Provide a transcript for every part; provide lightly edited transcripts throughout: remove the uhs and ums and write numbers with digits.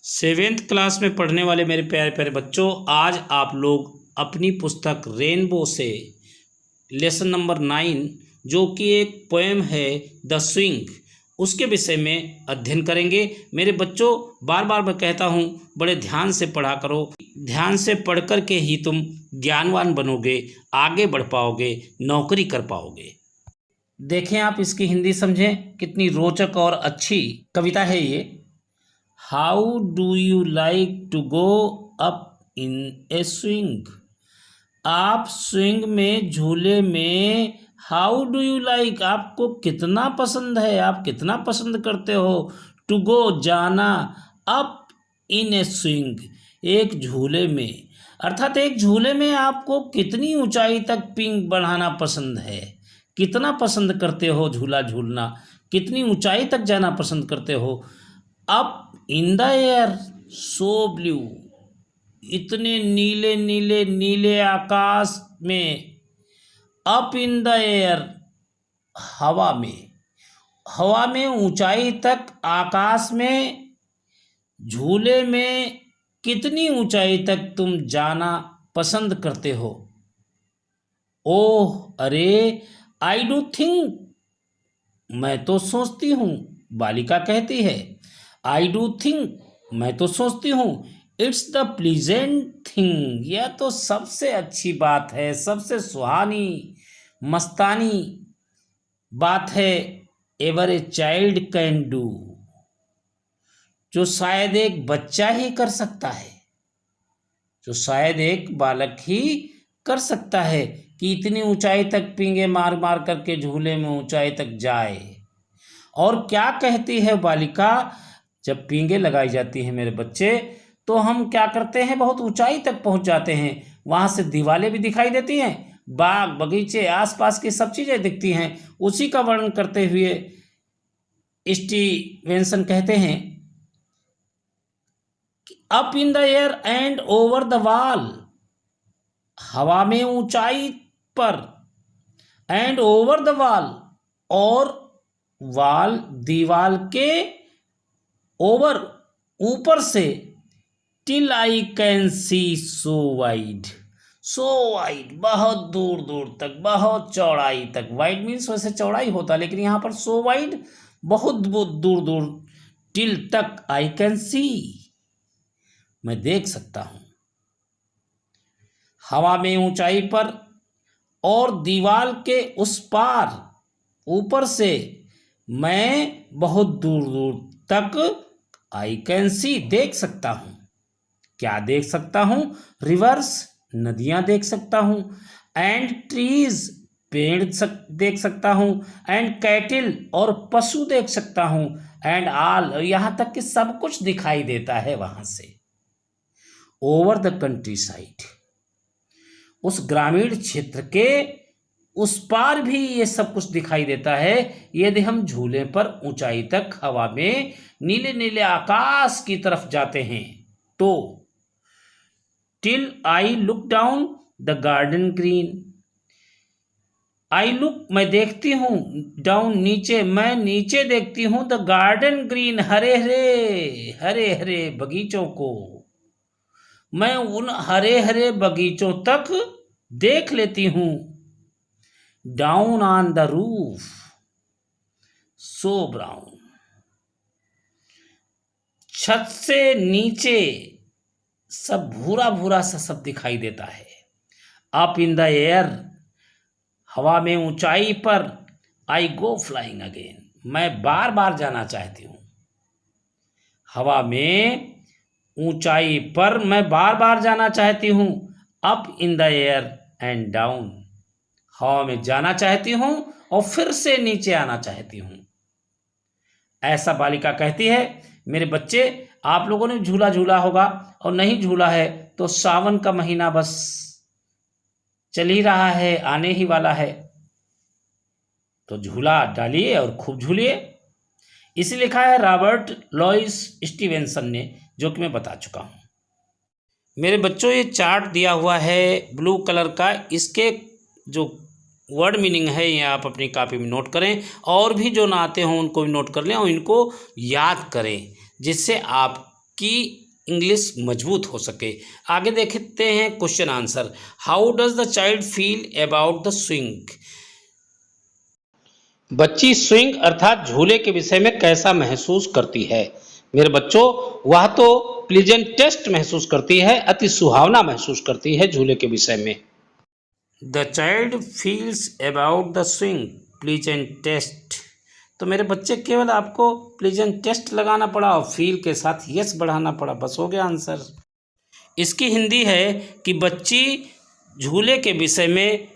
Seventh class में पढ़ने वाले मेरे प्यारे प्यारे बच्चों, आज आप लोग अपनी पुस्तक रेनबो से लेसन नंबर 9 जो कि एक पोएम है द स्विंग, उसके विषय में अध्ययन करेंगे। मेरे बच्चों, बार बार मैं कहता हूँ बड़े ध्यान से पढ़ा करो। ध्यान से पढ़ कर के ही तुम ज्ञानवान बनोगे, आगे बढ़ पाओगे, नौकरी कर पाओगे। देखें आप इसकी हिंदी समझें, कितनी रोचक और अच्छी कविता है ये। How do you like to go up in a swing. आप स्विंग में, झूले में, हाउ डू यू लाइक, आपको कितना पसंद है, आप कितना पसंद करते हो। टू गो, जाना, अप इन ए स्विंग, एक झूले में, अर्थात एक झूले में आपको कितनी ऊंचाई तक पिंग बढ़ाना पसंद है, कितना पसंद करते हो झूला झूलना, कितनी ऊंचाई तक जाना पसंद करते हो। Up in the air so blue, इतने नीले नीले नीले आकाश में। अप इन द एयर, हवा में, हवा में ऊंचाई तक, आकाश में, झूले में कितनी ऊंचाई तक तुम जाना पसंद करते हो। ओह अरे, आई डू थिंक, मैं तो सोचती हूँ, बालिका कहती है। आई डू थिंक, मैं तो सोचती हूँ। इट्स द प्लीजेंट थिंग, यह तो सबसे अच्छी बात है, सबसे सुहानी मस्तानी बात है। Ever a child can do, जो शायद एक बच्चा ही कर सकता है, जो शायद एक बालक ही कर सकता है कि इतनी ऊंचाई तक पींगे मार मार करके झूले में ऊंचाई तक जाए। और क्या कहती है बालिका, जब पींगे लगाई जाती हैं मेरे बच्चे, तो हम क्या करते हैं, बहुत ऊंचाई तक पहुंच जाते हैं। वहां से दीवारें भी दिखाई देती हैं, बाग बगीचे, आसपास की सब चीजें दिखती हैं। उसी का वर्णन करते हुए स्टीवेंसन कहते हैं, up in the air and over the wall, हवा में ऊंचाई पर, एंड ओवर द वॉल, और वॉल दीवाल के, ओवर ऊपर से, till I can see so wide, so wide, बहुत दूर दूर तक, बहुत चौड़ाई तक। वाइड मीन्स वैसे चौड़ाई होता, लेकिन यहाँ पर सो वाइड, बहुत दूर दूर, टिल तक, आई कैन सी, मैं देख सकता हूं। हवा में ऊंचाई पर और दीवार के उस पार, ऊपर से, मैं बहुत दूर दूर तक, आई कैन सी, देख सकता हूं। क्या देख सकता हूं, रिवर्स, नदियां देख सकता हूं। एंड ट्रीज, पेड़ देख सकता हूं। एंड कैटिल, और पशु देख सकता हूं। एंड ऑल, यहां तक कि सब कुछ दिखाई देता है वहां से। ओवर द कंट्री साइड, उस ग्रामीण क्षेत्र के उस पार भी ये सब कुछ दिखाई देता है, यदि हम झूले पर ऊंचाई तक हवा में नीले नीले आकाश की तरफ जाते हैं तो। Till I look down the garden green, I look, मैं देखती हूँ, डाउन नीचे, मैं नीचे देखती हूँ, the garden green, Hare Hare Hare Hare बगीचों को, मैं उन हरे हरे बगीचों तक देख लेती हूँ। Down on the roof so brown, छत से नीचे सब भूरा भूरा सा सब दिखाई देता है। अप इन द एयर, हवा में ऊंचाई पर, आई गो फ्लाइंग अगेन, मैं बार बार जाना चाहती हूँ। हवा में ऊंचाई पर मैं बार बार जाना चाहती हूँ। Up in the air and down, हवा में जाना चाहती हूँ और फिर से नीचे आना चाहती हूँ। ऐसा बालिका कहती है। मेरे बच्चे, आप लोगों ने झूला झूला होगा, और नहीं झूला है तो सावन का महीना बस चल ही रहा है, आने ही वाला है, तो झूला डालिए और खूब झूलिए। इसे लिखा है रॉबर्ट लॉइस स्टीवेंसन ने, जो कि मैं बता चुका हूँ। मेरे बच्चों, ये चार्ट दिया हुआ है ब्लू कलर का, इसके जो वर्ड मीनिंग है ये आप अपनी कॉपी में नोट करें, और भी जो ना आते हों उनको भी नोट कर लें और इनको याद करें, जिससे आप आपकी इंग्लिश मजबूत हो सके। आगे देखते हैं question answer. How does the child feel about the swing? बच्ची स्विंग अर्थात झूले के विषय में कैसा महसूस करती है? मेरे बच्चों, वह तो प्लीजेंट टेस्ट महसूस करती है, अति सुहावना महसूस करती है झूले के विषय में। The child feels about the swing pleasant test. तो मेरे बच्चे, केवल आपको प्लीजेंट टेस्ट लगाना पड़ा और फील के साथ यस बढ़ाना पड़ा, बस हो गया आंसर। इसकी हिंदी है कि बच्ची झूले के विषय में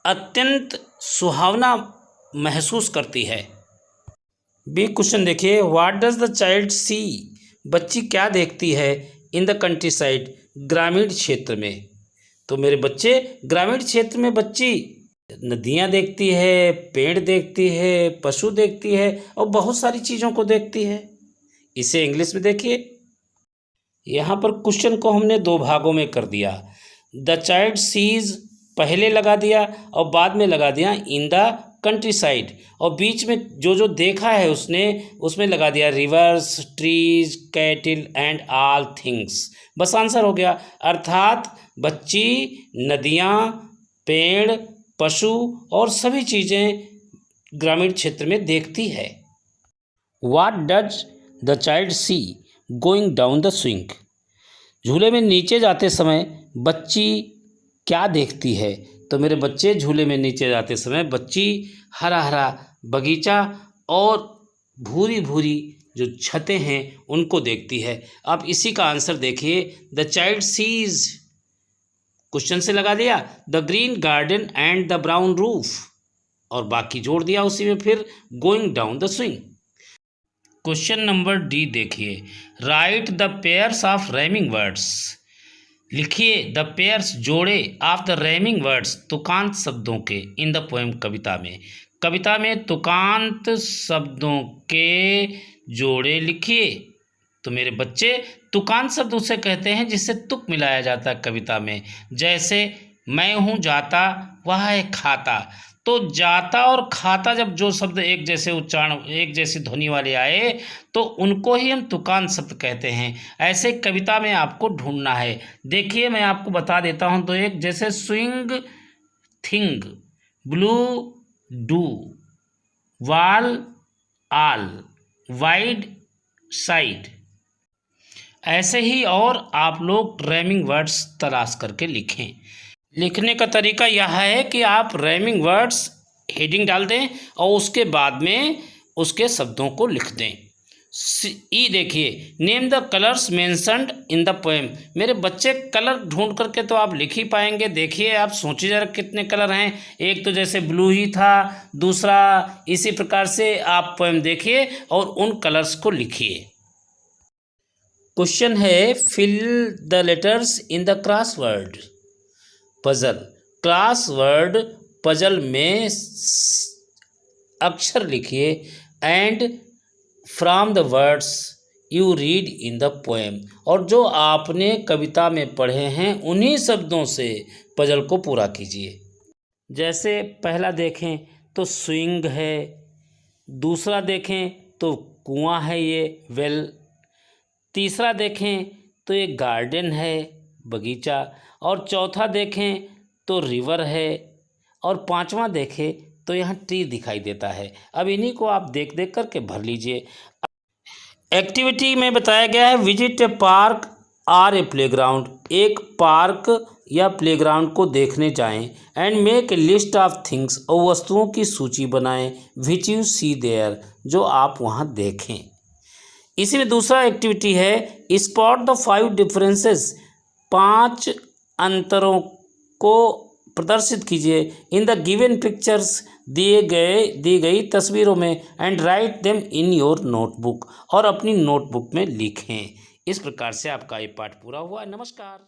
अत्यंत सुहावना महसूस करती है। बी क्वेश्चन देखिए, व्हाट डज द चाइल्ड सी? बच्ची क्या देखती है इन द कंट्री साइड, ग्रामीण क्षेत्र में? तो मेरे बच्चे, ग्रामीण क्षेत्र में बच्ची नदियाँ देखती है, पेड़ देखती है, पशु देखती है और बहुत सारी चीज़ों को देखती है। इसे इंग्लिश में देखिए। यहाँ पर क्वेश्चन को हमने दो भागों में कर दिया। द चाइल्ड सीज पहले लगा दिया और बाद में लगा दिया इन द कंट्री साइड, और बीच में जो जो देखा है उसने उसमें लगा दिया reverse, trees, कैटिल and all things. बस आंसर हो गया। अर्थात बच्ची नदियाँ, पेड़, पशु और सभी चीज़ें ग्रामीण क्षेत्र में देखती है। What does the child see going down the swing? झूले में नीचे जाते समय बच्ची क्या देखती है? तो मेरे बच्चे, झूले में नीचे जाते समय बच्ची हरा हरा बगीचा और भूरी भूरी जो छतें हैं उनको देखती है। अब इसी का आंसर देखिए। द चाइल्ड सीज, क्वेश्चन से लगा दिया, the green garden and the brown roof, और बाकी जोड़ दिया उसी में फिर going down the swing. Question number D देखिए, write the pairs of rhyming words. लिखिए द पेयर्स, जोड़े, ऑफ द राइमिंग वर्ड्स, तुकांत शब्दों के, इन द पोएम, कविता में। कविता में तुकांत शब्दों के जोड़े लिखिए। तो मेरे बच्चे, तुकांत शब्द उसे कहते हैं जिससे तुक मिलाया जाता है कविता में। जैसे मैं हूँ जाता, वह है खाता। तो जाता और खाता, जब जो शब्द एक जैसे उच्चारण, एक जैसी ध्वनि वाले आए तो उनको ही हम तुकांत शब्द कहते हैं। ऐसे कविता में आपको ढूंढना है। देखिए मैं आपको बता देता हूँ। तो एक जैसे स्विंग, थिंग, ब्लू, डू, वाल, आल, वाइड, साइड, ऐसे ही और आप लोग राइमिंग वर्ड्स तलाश करके लिखें। लिखने का तरीका यह है कि आप राइमिंग वर्ड्स हेडिंग डाल दें और उसके बाद में उसके शब्दों को लिख दें। ई देखिए, name the colours mentioned in the poem. मेरे बच्चे, कलर ढूंढ करके तो आप लिख ही पाएंगे। देखिए आप सोचिए जरा कितने कलर हैं। एक तो जैसे ब्लू ही था, दूसरा इसी प्रकार से आप पोएम देखिए और उन कलर्स को लिखिए। क्वेश्चन है, fill the letters in the crossword puzzle. Crossword puzzle में अक्षर लिखिए and from the words you read in the poem, और जो आपने कविता में पढ़े हैं उन्हीं शब्दों से पजल को पूरा कीजिए। जैसे पहला देखें तो स्विंग है, दूसरा देखें तो कुआं है ये वेल, तीसरा देखें तो एक गार्डन है बगीचा, और चौथा देखें तो रिवर है, और पांचवा देखें तो यहाँ ट्री दिखाई देता है। अब इन्हीं को आप देख देख करके भर लीजिए। एक्टिविटी में बताया गया है, visit a park or a playground. एक पार्क या प्लेग्राउंड को देखने जाएं and make a list of things, और वस्तुओं की सूची बनाएं विच यू सी देयर, जो आप वहाँ देखें। इसी में दूसरा एक्टिविटी है, स्पॉट द 5 डिफरेंसेस, 5 अंतरों को प्रदर्शित कीजिए इन द गिवन पिक्चर्स, दी गई तस्वीरों में, and write them in your notebook, और अपनी नोटबुक में लिखें। इस प्रकार से आपका ये पाठ पूरा हुआ। नमस्कार।